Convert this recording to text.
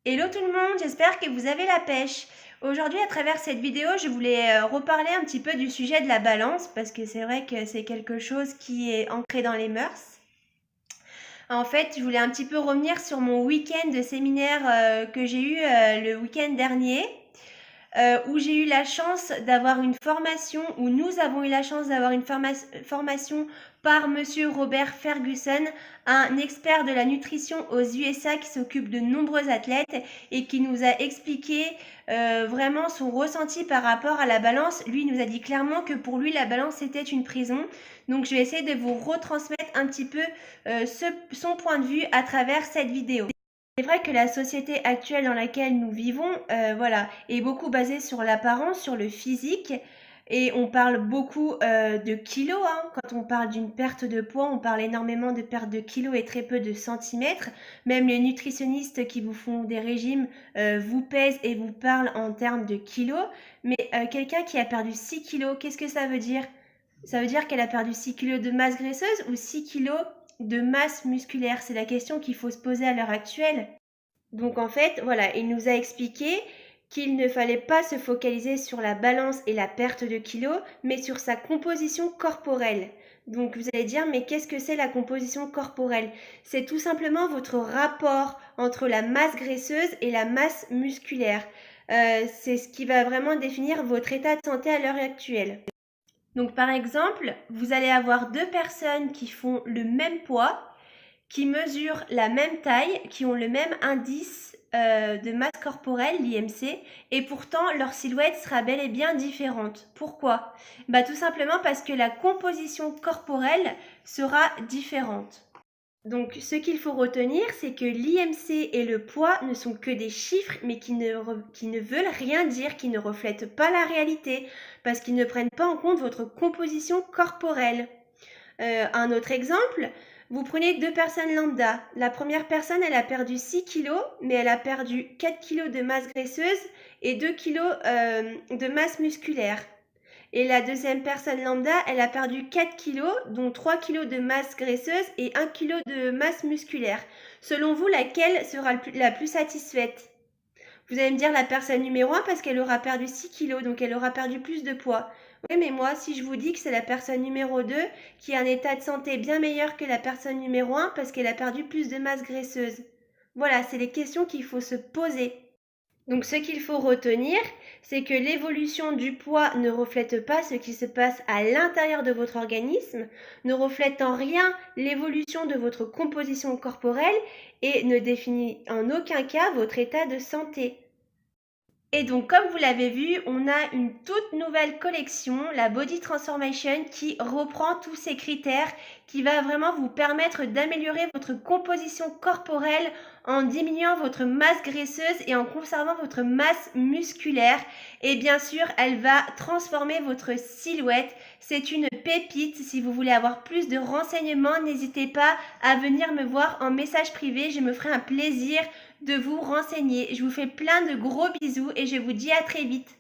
Hello tout le monde, j'espère que vous avez la pêche. Aujourd'hui, à travers cette vidéo, je voulais reparler un petit peu du sujet de la balance parce que c'est vrai que c'est quelque chose qui est ancré dans les mœurs. En fait, je voulais un petit peu revenir sur mon week-end de séminaire que j'ai eu le week-end dernier. Où j'ai eu la chance d'avoir une formation, où nous avons eu la chance d'avoir une formation par Monsieur Robert Ferguson, un expert de la nutrition aux USA qui s'occupe de nombreux athlètes et qui nous a expliqué vraiment son ressenti par rapport à la balance. Lui nous a dit clairement que pour lui la balance c'était une prison. Donc je vais essayer de vous retransmettre un petit peu son point de vue à travers cette vidéo. C'est vrai que la société actuelle dans laquelle nous vivons, est beaucoup basée sur l'apparence, sur le physique et on parle beaucoup, de kilos, hein. Quand on parle d'une perte de poids, on parle énormément de perte de kilos et très peu de centimètres. Même les nutritionnistes qui vous font des régimes, vous pèsent et vous parlent en termes de kilos. Mais, quelqu'un qui a perdu 6 kilos, qu'est-ce que ça veut dire? Ça veut dire qu'elle a perdu 6 kilos de masse graisseuse ou 6 kilos de masse musculaire? C'est la question qu'il faut se poser à l'heure actuelle. Donc en fait, voilà, il nous a expliqué qu'il ne fallait pas se focaliser sur la balance et la perte de kilos, mais sur sa composition corporelle. Donc vous allez dire, mais qu'est-ce que c'est la composition corporelle? C'est tout simplement votre rapport entre la masse graisseuse et la masse musculaire. C'est ce qui va vraiment définir votre état de santé à l'heure actuelle. Donc par exemple, vous allez avoir deux personnes qui font le même poids, qui mesurent la même taille, qui ont le même indice de masse corporelle, l'IMC, et pourtant leur silhouette sera bel et bien différente. Pourquoi? Tout simplement parce que la composition corporelle sera différente. Donc ce qu'il faut retenir, c'est que l'IMC et le poids ne sont que des chiffres, mais qui ne veulent rien dire, qui ne reflètent pas la réalité, parce qu'ils ne prennent pas en compte votre composition corporelle. Un autre exemple, vous prenez deux personnes lambda. La première personne, elle a perdu 6 kilos, mais elle a perdu 4 kilos de masse graisseuse et 2 kilos de masse musculaire. Et la deuxième personne lambda, elle a perdu 4 kilos, dont 3 kilos de masse graisseuse et 1 kilo de masse musculaire. Selon vous, laquelle sera la plus satisfaite? Vous allez me dire la personne numéro 1 parce qu'elle aura perdu 6 kilos, donc elle aura perdu plus de poids. Oui, mais moi, si je vous dis que c'est la personne numéro 2 qui a un état de santé bien meilleur que la personne numéro 1 parce qu'elle a perdu plus de masse graisseuse. Voilà, c'est les questions qu'il faut se poser. Donc ce qu'il faut retenir, c'est que l'évolution du poids ne reflète pas ce qui se passe à l'intérieur de votre organisme, ne reflète en rien l'évolution de votre composition corporelle et ne définit en aucun cas votre état de santé. Et donc, comme vous l'avez vu, on a une toute nouvelle collection, la Body Transformation, qui reprend tous ces critères, qui va vraiment vous permettre d'améliorer votre composition corporelle en diminuant votre masse graisseuse et en conservant votre masse musculaire. Et bien sûr, elle va transformer votre silhouette. C'est une pépite. Si vous voulez avoir plus de renseignements, n'hésitez pas à venir me voir en message privé. Je me ferai un plaisir de vous renseigner. Je vous fais plein de gros bisous et je vous dis à très vite.